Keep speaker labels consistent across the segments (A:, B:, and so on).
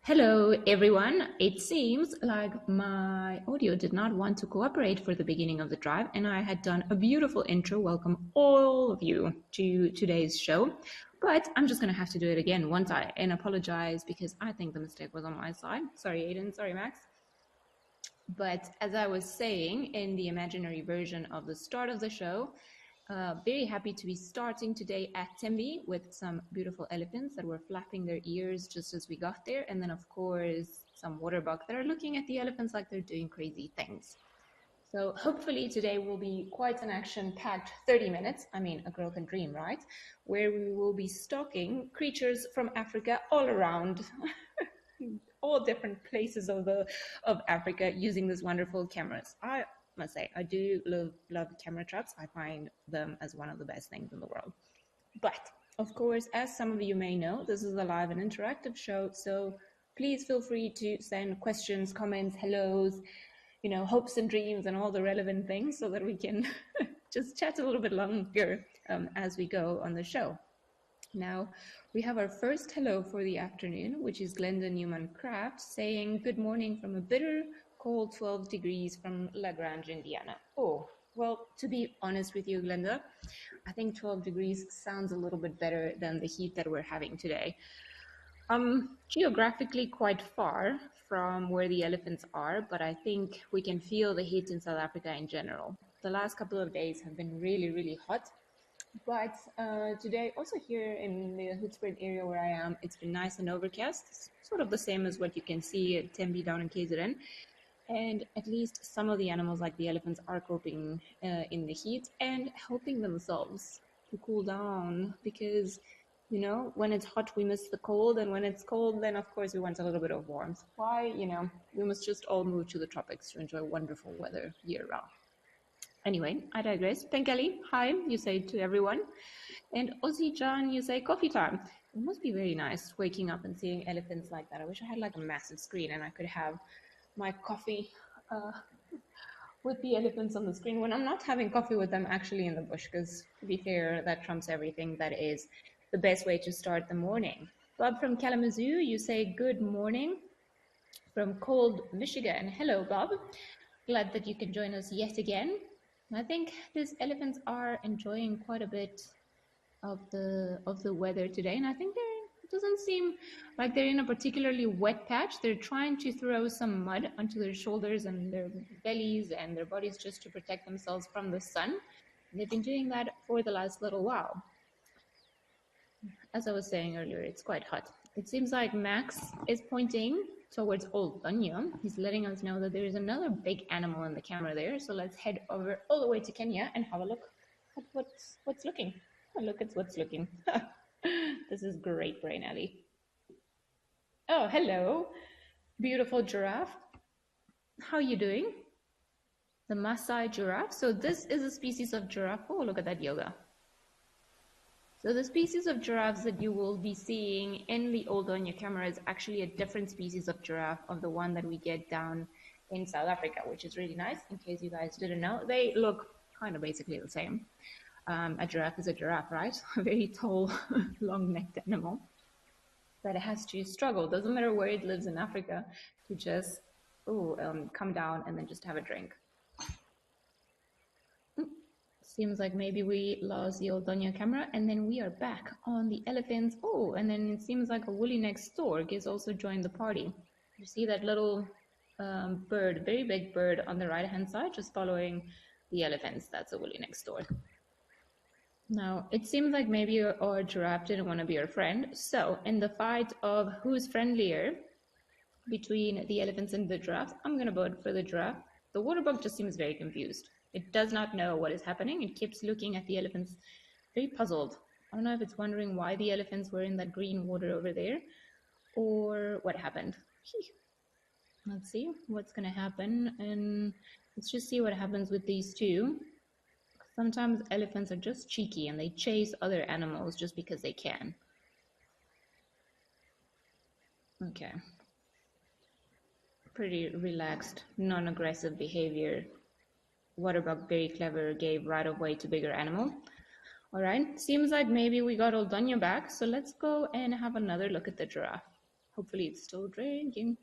A: Hello, everyone. It seems like my audio did not want to cooperate for the beginning of the drive, and I had done a beautiful intro. Welcome all of you to today's show. But I'm just going to have to do it again one time and apologize because I think the mistake was on my side. Sorry, Aiden. Sorry, Max. But as I was saying in the imaginary version of the start of the show, very happy to be starting today at Tembi with some beautiful elephants that were flapping their ears just as we got there. And then, of course, some water buck that are looking at the elephants like they're doing crazy things. So hopefully today will be quite an action-packed 30 minutes. I mean, a girl can dream, right? Where we will be stalking creatures from Africa all around. All different places of Africa using these wonderful cameras. I must say, I do love camera traps. I find them as one of the best things in the world. But of course, as some of you may know, this is a live and interactive show, so please feel free to send questions, comments, hellos, hopes and dreams and all the relevant things so that we can just chat a little bit longer as we go on the show. Now, we have our first hello for the afternoon, which is Glenda Newman-Craft saying, good morning from a bitter, cold 12 degrees from La Grange, Indiana. Oh, well, to be honest with you, Glenda, I think 12 degrees sounds a little bit better than the heat that we're having today. Geographically quite far from where the elephants are, but I think we can feel the heat in South Africa in general. The last couple of days have been really, really hot. But today, also here in the Hoedspruit area where I am, it's been nice and overcast, it's sort of the same as what you can see at Tembi down in KZN. And at least some of the animals, like the elephants, are coping in the heat and helping themselves to cool down because, when it's hot, we miss the cold. And when it's cold, then, of course, we want a little bit of warmth. Why, we must just all move to the tropics to enjoy wonderful weather year-round. Anyway, I digress. Penkali, hi, you say to everyone. And Ozzy John, you say coffee time. It must be very nice waking up and seeing elephants like that. I wish I had like a massive screen and I could have my coffee with the elephants on the screen when I'm not having coffee with them actually in the bush, because to be fair, that trumps everything. That is the best way to start the morning. Bob from Kalamazoo, you say good morning from cold Michigan. Hello, Bob. Glad that you can join us yet again. I think these elephants are enjoying quite a bit of the weather today, and I think it doesn't seem like they're in a particularly wet patch. They're trying to throw some mud onto their shoulders and their bellies and their bodies just to protect themselves from the sun. And they've been doing that for the last little while. As I was saying earlier, it's quite hot. It seems like Max is pointing towards Old Kenya. He's letting us know that there is another big animal in the camera there. So let's head over all the way to Kenya and have a look at what's looking. Oh, look at what's looking. This is great, Brain Alley. Oh, hello, beautiful giraffe. How are you doing? The Maasai giraffe. So this is a species of giraffe. Oh, look at that yoga. So the species of giraffes that you will be seeing in the Old Kenya camera is actually a different species of giraffe of the one that we get down in South Africa, which is really nice. In case you guys didn't know, they look kind of basically the same. A giraffe is a giraffe, right? A very tall, long-necked animal that has to struggle. Doesn't matter where it lives in Africa to just come down and then just have a drink. Seems like maybe we lost the Old Kenya camera, and then we are back on the elephants. Oh, and then it seems like a woolly neck stork has also joined the party. You see that little bird, very big bird on the right-hand side, just following the elephants. That's a woolly neck stork. Now, it seems like maybe our giraffe didn't want to be our friend. So in the fight of who's friendlier between the elephants and the giraffes, I'm going to vote for the giraffe. The water bug just seems very confused. It does not know what is happening. It keeps looking at the elephants, very puzzled. I don't know if it's wondering why the elephants were in that green water over there or what happened. Let's see what's going to happen. And let's just see what happens with these two. Sometimes elephants are just cheeky and they chase other animals just because they can. Okay. Pretty relaxed, non-aggressive behavior. Waterbug, very clever, gave right of way to bigger animal. All right, seems like maybe we got Old Kenya back, so let's go and have another look at the giraffe. Hopefully it's still drinking.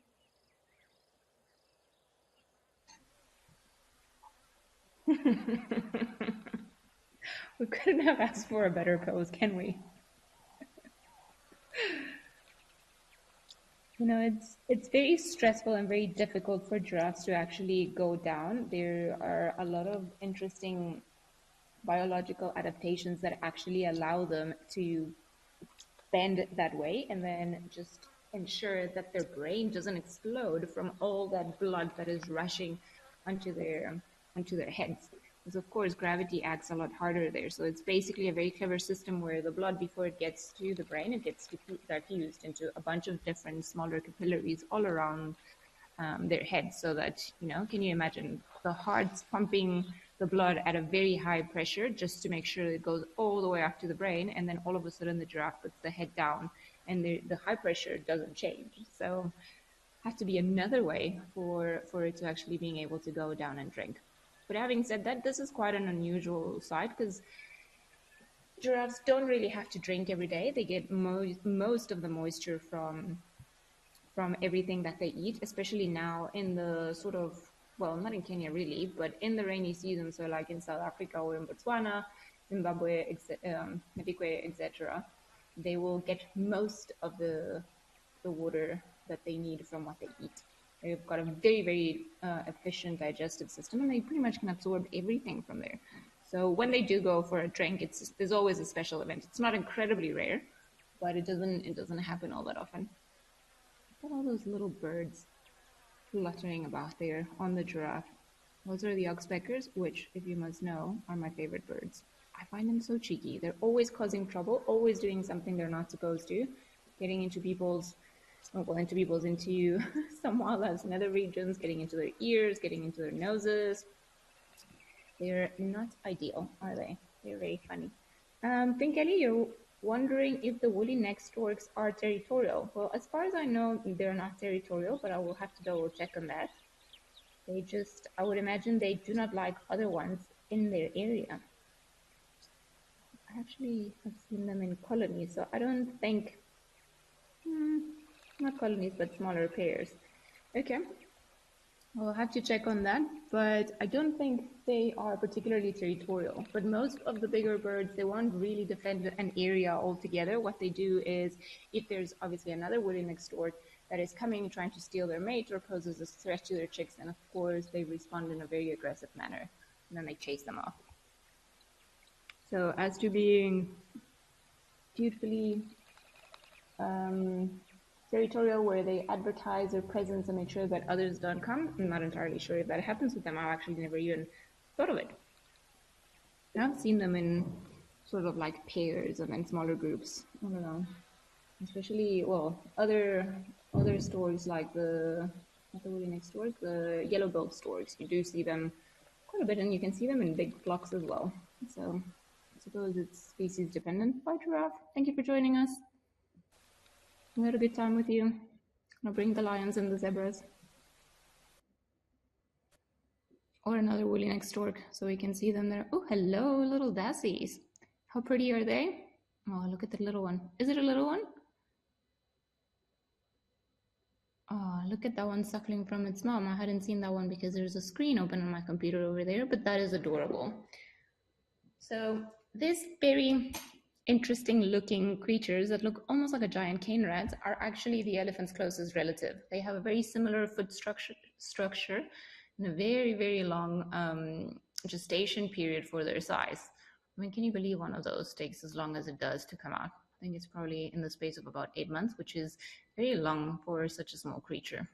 A: We couldn't have asked for a better pose, can we? It's very stressful and very difficult for giraffes to actually go down. There are a lot of interesting biological adaptations that actually allow them to bend that way and then just ensure that their brain doesn't explode from all that blood that is rushing onto their heads. Because of course gravity acts a lot harder there. So it's basically a very clever system where the blood, before it gets to the brain, it gets diffused into a bunch of different smaller capillaries all around their heads, so that, can you imagine the heart's pumping the blood at a very high pressure just to make sure it goes all the way up to the brain, and then all of a sudden the giraffe puts the head down and the high pressure doesn't change. So has to be another way for it to actually being able to go down and drink. But having said that, this is quite an unusual sight because giraffes don't really have to drink every day. They get most of the moisture from everything that they eat, especially now in the sort of, well, not in Kenya really, but in the rainy season. So like in South Africa or in Botswana, Zimbabwe, Namibia, etc., they will get most of the water that they need from what they eat. They've got a very, very efficient digestive system, and they pretty much can absorb everything from there. So when they do go for a drink, there's always a special event. It's not incredibly rare, but it doesn't happen all that often. Look at all those little birds fluttering about there on the giraffe. Those are the oxpeckers, which, if you must know, are my favorite birds. I find them so cheeky. They're always causing trouble, always doing something they're not supposed to, getting into into some wildlife nether regions, getting into their ears, getting into their noses. They're not ideal, are they? They're very funny. Think, Ellie, you're wondering if the woolly neck storks are territorial. Well, as far as I know, they're not territorial, but I will have to double check on that. I would imagine they do not like other ones in their area. I actually have seen them in colonies, so I don't think, not colonies, but smaller pairs. Okay, we'll have to check on that, but I don't think they are particularly territorial. But most of the bigger birds, they won't really defend an area altogether. What they do is, if there's obviously another woolly neck stork that is coming trying to steal their mate or poses a threat to their chicks, and of course they respond in a very aggressive manner, and then they chase them off. So as to being dutifully territorial, where they advertise their presence and make sure that others don't come, I'm not entirely sure if that happens with them. I've actually never even thought of it. I've seen them in sort of like pairs and in smaller groups. I don't know. Especially, well, other stores like the woolly neck stork, the yellow-billed storks. You do see them quite a bit, and you can see them in big flocks as well. So I suppose it's species dependent. Bye, Giraffe. Thank you for joining us. We had a good time with you. I'll bring the lions and the zebras. Or another woolly neck stork, so we can see them there. Oh, hello, little dassies. How pretty are they? Oh, look at the little one. Is it a little one? Oh, look at that one suckling from its mom. I hadn't seen that one because there's a screen open on my computer over there, but that is adorable. So this very interesting looking creatures that look almost like a giant cane rat are actually the elephant's closest relative. They have a very similar foot structure and a very, very long gestation period for their size. I mean, can you believe one of those takes as long as it does to come out? I think it's probably in the space of about 8 months, which is very long for such a small creature.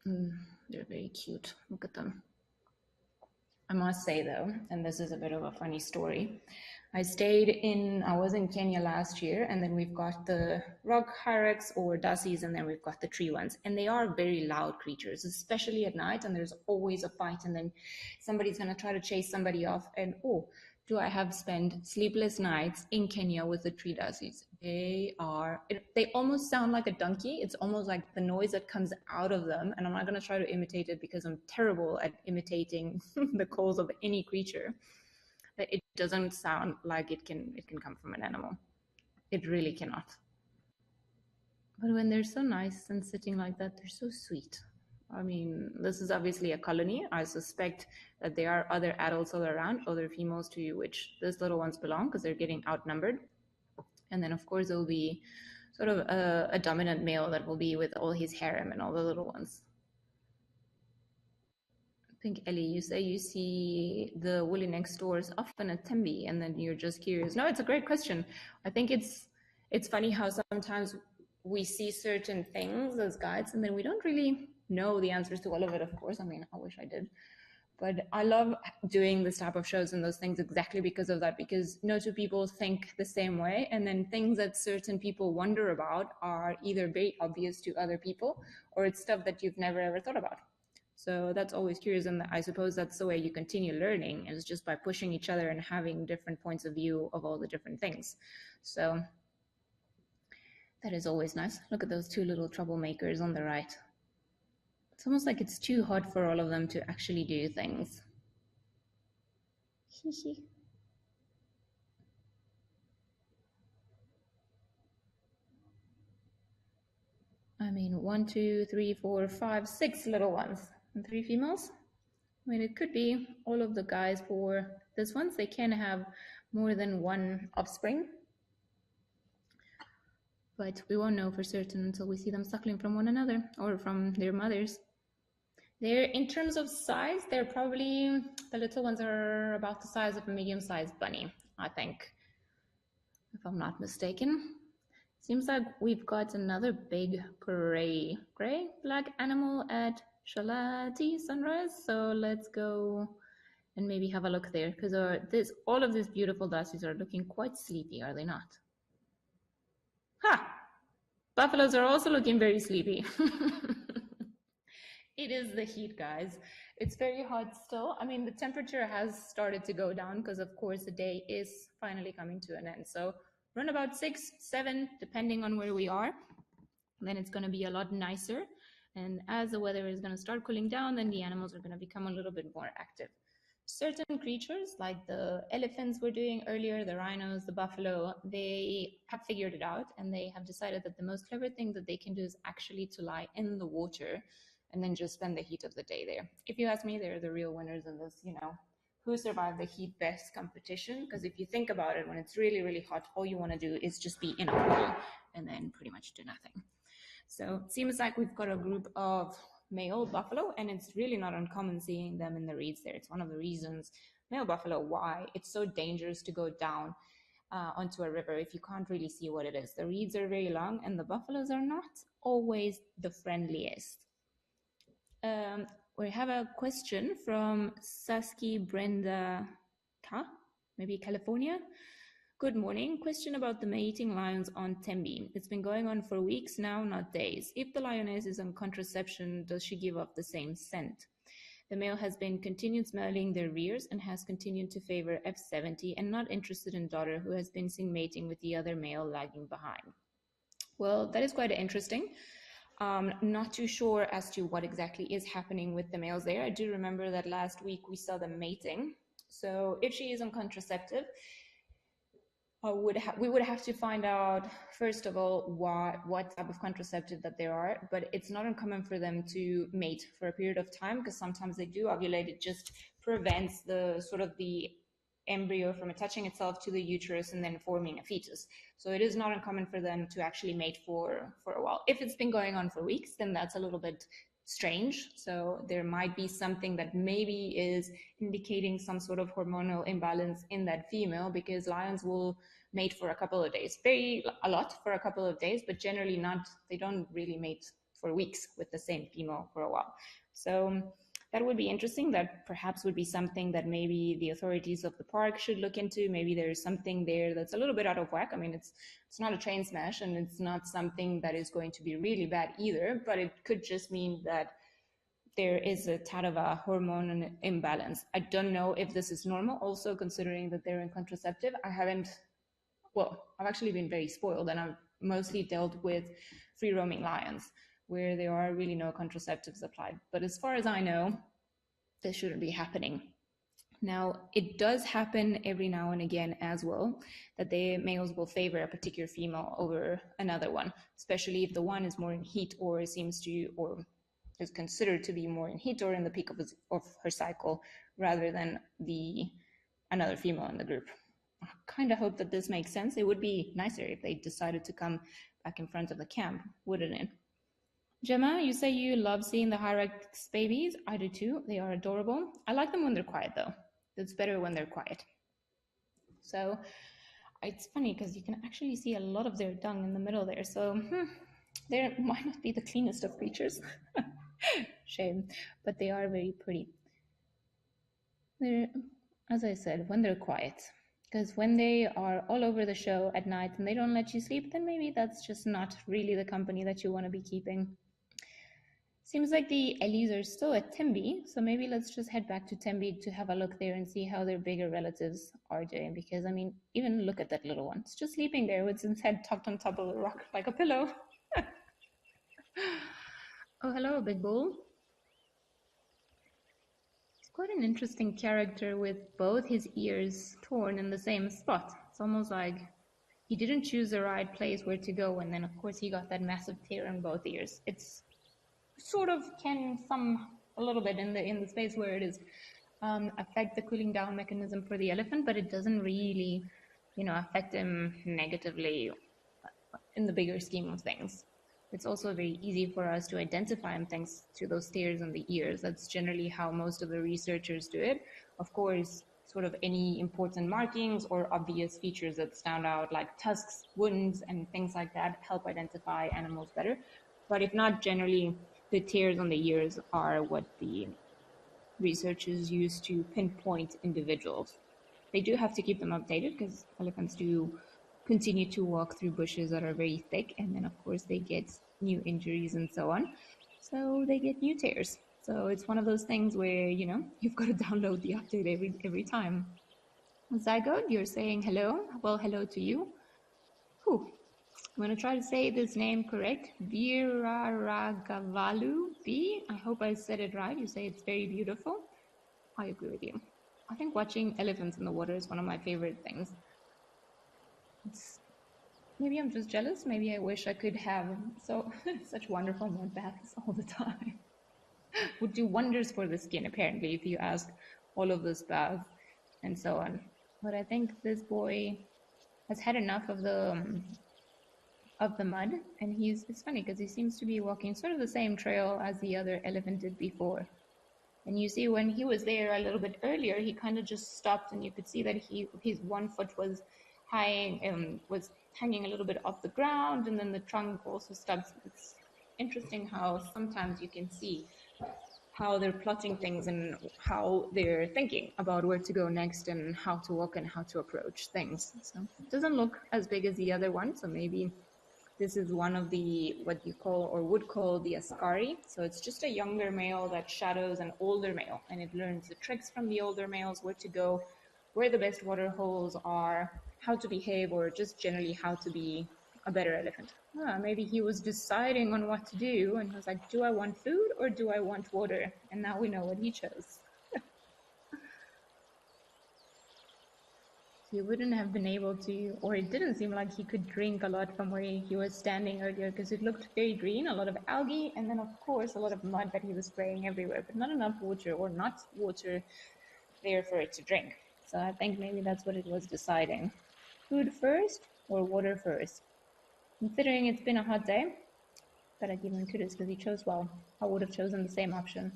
A: They're very cute. Look at them. I must say though, and this is a bit of a funny story, I was in Kenya last year, and then we've got the rock hyrax or dassies, and then we've got the tree ones, and they are very loud creatures, especially at night, and there's always a fight, and then somebody's going to try to chase somebody off, and do I have spent sleepless nights in Kenya with the tree dassies. They almost sound like a donkey. It's almost like the noise that comes out of them, and I'm not going to try to imitate it because I'm terrible at imitating the calls of any creature. It doesn't sound like it can come from an animal. It really cannot. But when they're so nice and sitting like that, they're so sweet. I mean, this is obviously a colony. I suspect that there are other adults all around, other females to which these little ones belong because they're getting outnumbered. And then, of course, there will be sort of a dominant male that will be with all his harem and all the little ones. I think, Ellie, you say you see the woolly neck stores often at Tembi, and then you're just curious. No, it's a great question. I think it's funny how sometimes we see certain things as guides, and then we don't really know the answers to all of it, of course. I mean, I wish I did. But I love doing this type of shows and those things exactly because of that, because no two people think the same way. And then things that certain people wonder about are either very obvious to other people or it's stuff that you've never ever thought about. So that's always curious. And I suppose that's the way you continue learning, is just by pushing each other and having different points of view of all the different things. So that is always nice. Look at those two little troublemakers on the right. It's almost like it's too hot for all of them to actually do things. I mean, 1, 2, 3, 4, 5, 6 little ones and 3 females. I mean, it could be all of the guys for this ones. They can have more than one offspring, but we won't know for certain until we see them suckling from one another or from their mothers. They're, in terms of size, they're probably, the little ones are about the size of a medium-sized bunny, I think, if I'm not mistaken. Seems like we've got another big gray black animal at Shalati Sunrise. So let's go and maybe have a look there, because all of these beautiful dassies are looking quite sleepy, are they not? Ha! Buffaloes are also looking very sleepy. It is the heat, guys. It's very hot still. I mean, the temperature has started to go down because, of course, the day is finally coming to an end. So run about 6, 7, depending on where we are. Then it's going to be a lot nicer. And as the weather is going to start cooling down, then the animals are going to become a little bit more active. Certain creatures, like the elephants we're doing earlier, the rhinos, the buffalo, they have figured it out, and they have decided that the most clever thing that they can do is actually to lie in the water and then just spend the heat of the day there. If you ask me, they're the real winners in this, who survived the heat best competition. Because if you think about it, when it's really, really hot, all you want to do is just be in a pool and then pretty much do nothing. So it seems like we've got a group of male buffalo, and it's really not uncommon seeing them in the reeds there. It's one of the reasons, male buffalo, why it's so dangerous to go down onto a river if you can't really see what it is. The reeds are very long, and the buffaloes are not always the friendliest. We have a question from Saski Brenda maybe California. Good morning. Question about the mating lions on Tembi. It's been going on for weeks now, not days. If the lioness is on contraception, does she give off the same scent? The male has been continued smelling their rears and has continued to favor F70 and not interested in daughter, who has been seen mating with the other male lagging behind. Well, that is quite interesting. Not too sure as to what exactly is happening with the males there. I do remember that last week we saw them mating. So if she is on contraceptive, we would have to find out, first of all, what type of contraceptive that there are, but it's not uncommon for them to mate for a period of time, because sometimes they do ovulate. It just prevents the sort of the embryo from attaching itself to the uterus and then forming a fetus. So it is not uncommon for them to actually mate for a while. If it's been going on for weeks, then that's a little bit strange. So there might be something that maybe is indicating some sort of hormonal imbalance in that female, because lions will mate for a couple of days, a lot for a couple of days, but generally not, they don't really mate for weeks with the same female for a while. So that would be interesting. That perhaps would be something that maybe the authorities of the park should look into. Maybe there's something there that's a little bit out of whack. I mean, it's not a train smash, and it's not something that is going to be really bad either, but it could just mean that there is a tad of a hormone imbalance. I don't know if this is normal, also considering that they're in contraceptive. I've actually been very spoiled, and I've mostly dealt with free roaming lions where there are really no contraceptives applied. But as far as I know, this shouldn't be happening. Now, it does happen every now and again as well that the males will favor a particular female over another one, especially if the one is more in heat or seems to, or is considered to be more in heat or in the peak of her cycle rather than the another female in the group. I kind of hope that this makes sense. It would be nicer if they decided to come back in front of the camp, wouldn't it? Gemma, you say you love seeing the Hyrax babies. I do too. They are adorable. I like them when they're quiet though. It's better when they're quiet. So it's funny because you can actually see a lot of their dung in the middle there. So they might not be the cleanest of creatures. Shame. But they are very pretty. They're, as I said, when they're quiet. Because when they are all over the show at night and they don't let you sleep, then maybe that's just not really the company that you want to be keeping. Seems like the Ellies are still at Tembi, so maybe let's just head back to Tembi to have a look there and see how their bigger relatives are doing. Because, I mean, even look at that little one. It's just sleeping there with its head tucked on top of a rock like a pillow. Oh, hello, Big Bull. It's quite an interesting character with both his ears torn in the same spot. It's almost like he didn't choose the right place where to go, and then, of course, he got that massive tear in both ears. It's sort of can a little bit in the space where it is affect the cooling down mechanism for the elephant, but it doesn't really, affect him negatively in the bigger scheme of things. It's also very easy for us to identify him thanks to those tears in the ears. That's generally how most of the researchers do it. Of course, sort of any important markings or obvious features that stand out, like tusks, wounds, and things like that, help identify animals better. But if not, generally, the tears on the ears are what the researchers use to pinpoint individuals. They do have to keep them updated because elephants do continue to walk through bushes that are very thick, and then of course they get new injuries and so on. So they get new tears. So it's one of those things where, you've got to download the update every time. Zygote, you're saying hello. Well, hello to you. Whew. I'm going to try to say this name correct. Viraragavalu B. I hope I said it right. You say it's very beautiful. I agree with you. I think watching elephants in the water is one of my favorite things. Maybe I'm just jealous. Maybe I wish I could have such wonderful mud baths all the time. Would do wonders for the skin, apparently, if you ask all of this baths and so on. But I think this boy has had enough of the mud, and it's funny because he seems to be walking sort of the same trail as the other elephant did before. And you see when he was there a little bit earlier, he kind of just stopped, and you could see that his one foot was hanging a little bit off the ground, and then the trunk also stopped. It's interesting how sometimes you can see how they're plotting things and how they're thinking about where to go next and how to walk and how to approach things. So it doesn't look as big as the other one, so maybe this is one of the, what you call or would call the Ascari. So it's just a younger male that shadows an older male, and it learns the tricks from the older males, where to go, where the best water holes are, how to behave, or just generally how to be a better elephant. Maybe he was deciding on what to do, and he was like, do I want food or do I want water? And now we know what he chose. He wouldn't have been able to, or it didn't seem like he could drink a lot from where he was standing earlier, because it looked very green, a lot of algae, and then of course a lot of mud that he was spraying everywhere, but not enough water, or not water there for it to drink. So I think maybe that's what it was deciding. Food first or water first? Considering it's been a hot day, gotta give him kudos because he chose well. I would have chosen the same option.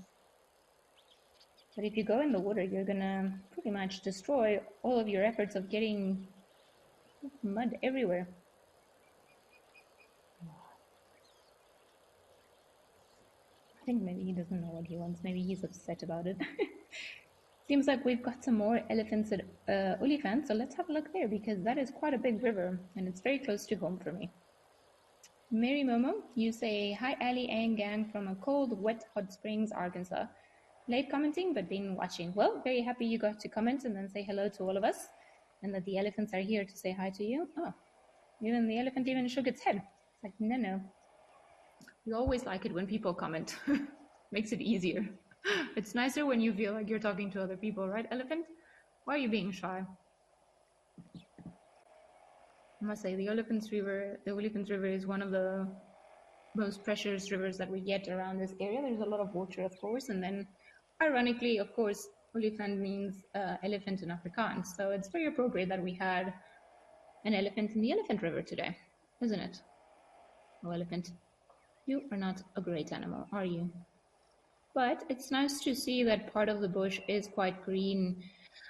A: But if you go in the water, you're gonna pretty much destroy all of your efforts of getting mud everywhere. I think maybe he doesn't know what he wants. Maybe he's upset about it. Seems like we've got some more elephants at Olifant, so let's have a look there, because that is quite a big river, and it's very close to home for me. Mary Momo, you say, hi Ali and gang from a cold, wet Hot Springs, Arkansas. Late commenting, but been watching. Well, very happy you got to comment and then say hello to all of us, and that the elephants are here to say hi to you. Oh, even the elephant even shook its head. It's like, no. We always like it when people comment. Makes it easier. It's nicer when you feel like you're talking to other people, right, elephant? Why are you being shy? I must say, the Elephants River is one of the most precious rivers that we get around this area. There's a lot of water, of course, and then ironically, of course, Olifant means elephant in Afrikaans. So it's very appropriate that we had an elephant in the Elephant River today, isn't it? Oh, elephant, you are not a great animal, are you? But it's nice to see that part of the bush is quite green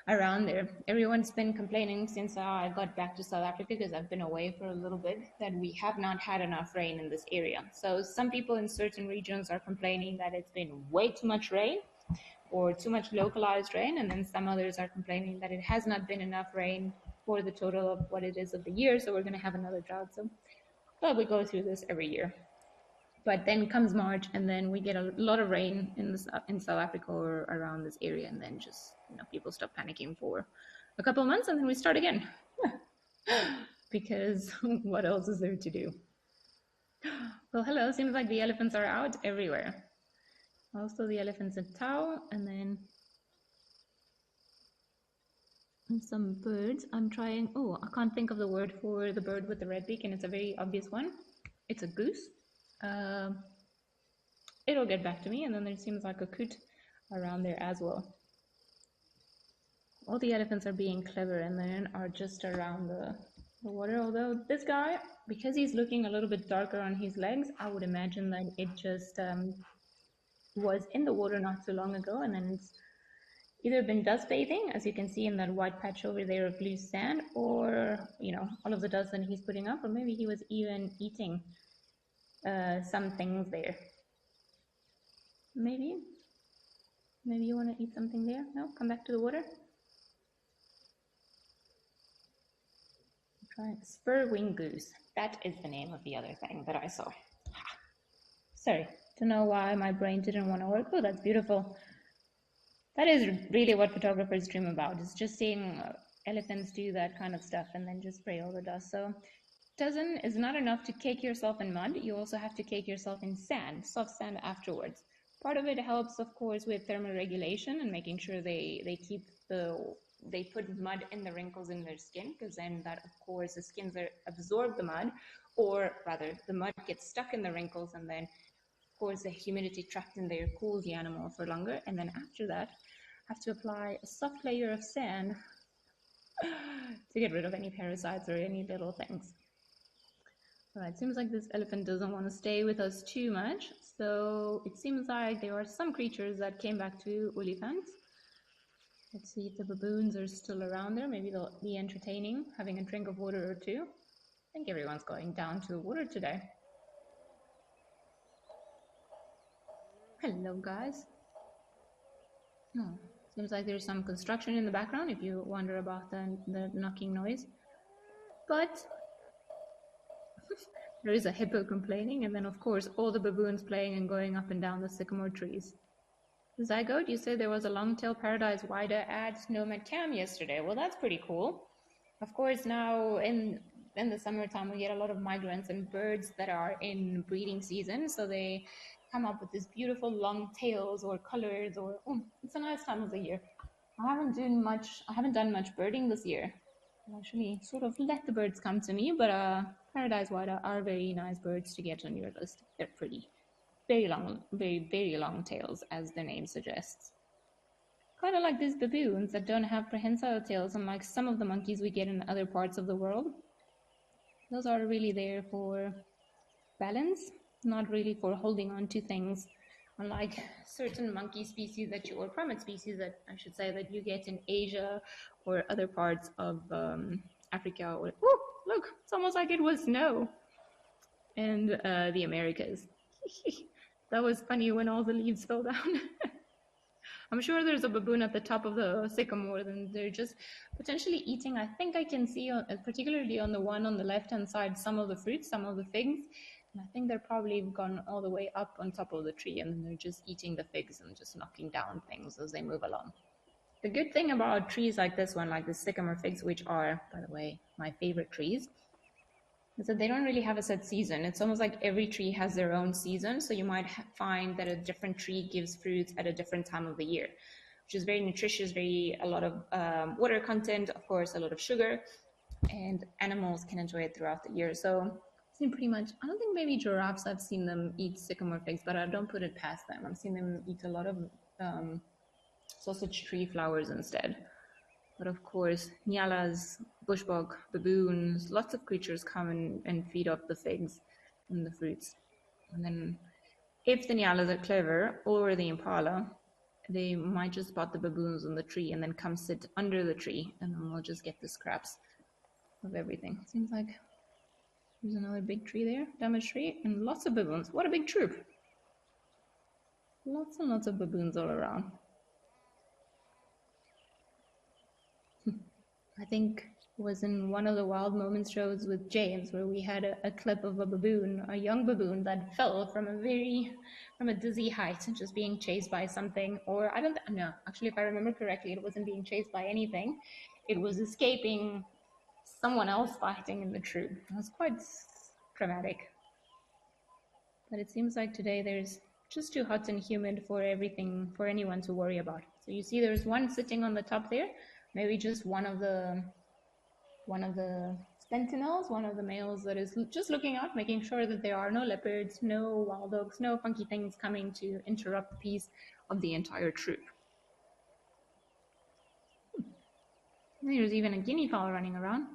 A: around there. Everyone's been complaining since I got back to South Africa, because I've been away for a little bit, that we have not had enough rain in this area. So some people in certain regions are complaining that it's been way too much rain or too much localized rain, and then some others are complaining that it has not been enough rain for the total of what it is of the year, so we're going to have another drought. So, well, we go through this every year. But then comes March, and then we get a lot of rain in South Africa or around this area, and then just people stop panicking for a couple of months, and then we start again. Because what else is there to do? Well, hello. Seems like the elephants are out everywhere. Also, the elephants in Tau, and then some birds. I'm trying. Oh, I can't think of the word for the bird with the red beak, and it's a very obvious one. It's a goose. It'll get back to me, and then there seems like a coot around there as well. All the elephants are being clever and then are just around the water, although this guy, because he's looking a little bit darker on his legs, I would imagine that it just was in the water not too long ago, and then it's either been dust bathing, as you can see in that white patch over there of loose sand, or all of the dust that he's putting up, or maybe he was even eating some things there. Maybe you want to eat something there? No? Come back to the water? Try spur-winged goose. That is the name of the other thing that I saw. Sorry, don't know why my brain didn't want to work. Oh, that's beautiful. That is really what photographers dream about, is just seeing elephants do that kind of stuff and then just spray all the dust. So it's not enough to cake yourself in mud. You also have to cake yourself in sand, soft sand afterwards. Part of it helps, of course, with thermal regulation and making sure they put mud in the wrinkles in their skin, because then that, of course, the skins absorb the mud, or rather the mud gets stuck in the wrinkles, and then, of course, the humidity trapped in there cools the animal for longer. And then after that, have to apply a soft layer of sand to get rid of any parasites or any little things. All right, seems like this elephant doesn't want to stay with us too much, so it seems like there are some creatures that came back to Olifants. Let's see if the baboons are still around there. Maybe they'll be entertaining, having a drink of water or two. I think everyone's going down to the water today. Hello, guys. Oh, seems like there's some construction in the background if you wonder about the knocking noise. But there is a hippo complaining, and then, of course, all the baboons playing and going up and down the sycamore trees. Zygote, you said there was a long-tailed paradise wider at Nomad Cam yesterday. Well, that's pretty cool. Of course, now in the summertime, we get a lot of migrants and birds that are in breeding season, so they come up with these beautiful long tails or colors, or it's a nice time of the year. I haven't done much birding this year. I actually sort of let the birds come to me, but paradise wider are very nice birds to get on your list. They're pretty. Very long, very, very long tails, as the name suggests. Kind of like these baboons that don't have prehensile tails, unlike some of the monkeys we get in other parts of the world. Those are really there for balance, not really for holding on to things, unlike certain monkey species or primate species that I should say that you get in Asia or other parts of Africa. Or look, it's almost like it was snow. And the Americas. That was funny when all the leaves fell down. I'm sure there's a baboon at the top of the sycamore, and they're just potentially eating. I think I can see, particularly on the one on the left-hand side, some of the fruits, some of the figs. And I think they're probably gone all the way up on top of the tree, and they're just eating the figs and just knocking down things as they move along. The good thing about trees like this one, like the sycamore figs, which are, by the way, my favorite trees, is that they don't really have a set season. It's almost like every tree has their own season. So you might find that a different tree gives fruits at a different time of the year, which is very nutritious, a lot of water content, of course, a lot of sugar, and animals can enjoy it throughout the year. So I've seen pretty much, I don't think maybe giraffes, I've seen them eat sycamore figs, but I don't put it past them. I've seen them eat a lot of sausage tree flowers instead. But of course, nyalas, bushbok, baboons, lots of creatures come and feed off the figs and the fruits. And then if the nyalas are clever, or the impala, they might just spot the baboons on the tree and then come sit under the tree, and then we'll just get the scraps of everything. Seems like there's another big tree there, damaged tree, and lots of baboons. What a big troop. Lots and lots of baboons all around. I think it was in one of the Wild Moments shows with James where we had a clip of a baboon, a young baboon that fell from a dizzy height and just being chased by something. Or I don't know, actually, if I remember correctly, it wasn't being chased by anything. It was escaping someone else fighting in the troop. It was quite dramatic. But it seems like today there's just too hot and humid for anyone to worry about. So you see there's one sitting on the top there, maybe just one of the sentinels, one of the males that is just looking out, making sure that there are no leopards, no wild dogs, no funky things coming to interrupt the peace of the entire troop. There's even a guinea fowl running around.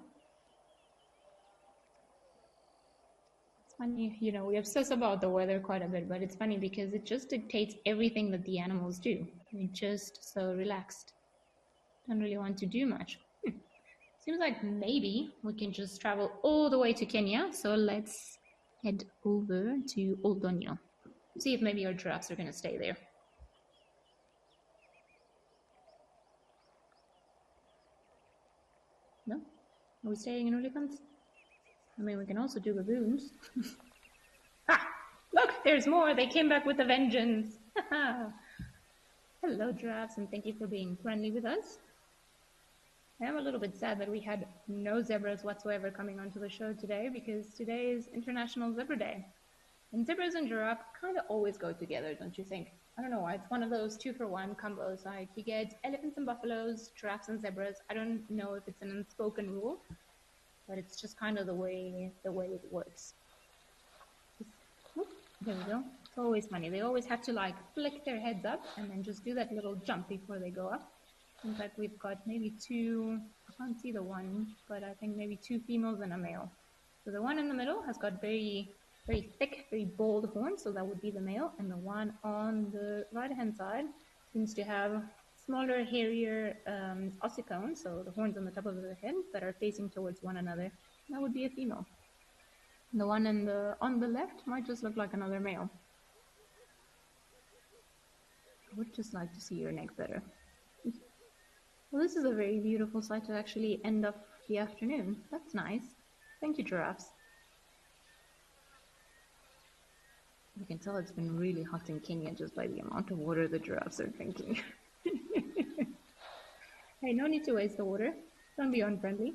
A: It's funny, you know, we obsess about the weather quite a bit, but it's funny because it just dictates everything that the animals do. They're just so relaxed. Don't really want to do much. Seems like maybe we can just travel all the way to Kenya. So let's head over to Oldonyo. See if maybe our giraffes are going to stay there. No? Are we staying in elephants? I mean, we can also do baboons. Ah! Look, there's more. They came back with a vengeance. Hello, giraffes, and thank you for being friendly with us. I am a little bit sad that we had no zebras whatsoever coming onto the show today because today is International Zebra Day. And zebras and giraffe kind of always go together, don't you think? I don't know why. It's one of those 2-for-1 combos. Like you get elephants and buffaloes, giraffes and zebras. I don't know if it's an unspoken rule, but it's just kind of the way it works. There we go. It's always funny. They always have to like flick their heads up and then just do that little jump before they go up. In fact, we've got maybe two, I can't see the one, but I think maybe 2 females and a male. So the one in the middle has got very, very thick, very bold horns, so that would be the male. And the one on the right-hand side seems to have smaller, hairier ossicones, so the horns on the top of the head that are facing towards one another. That would be a female. And the one on the left might just look like another male. I would just like to see your neck better. Well, this is a very beautiful sight to actually end up the afternoon. That's nice. Thank you, giraffes. You can tell it's been really hot in Kenya just by the amount of water the giraffes are drinking. Hey, no need to waste the water. Don't be unfriendly.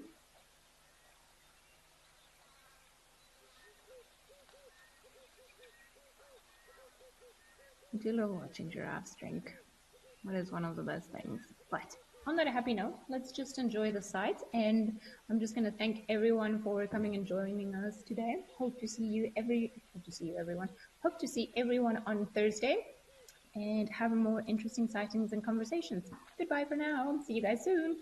A: I do love watching giraffes drink. That is one of the best things. But on that happy note, let's just enjoy the sight. And I'm just going to thank everyone for coming and joining us today. Hope to see everyone on Thursday and have more interesting sightings and conversations. Goodbye for now. See you guys soon.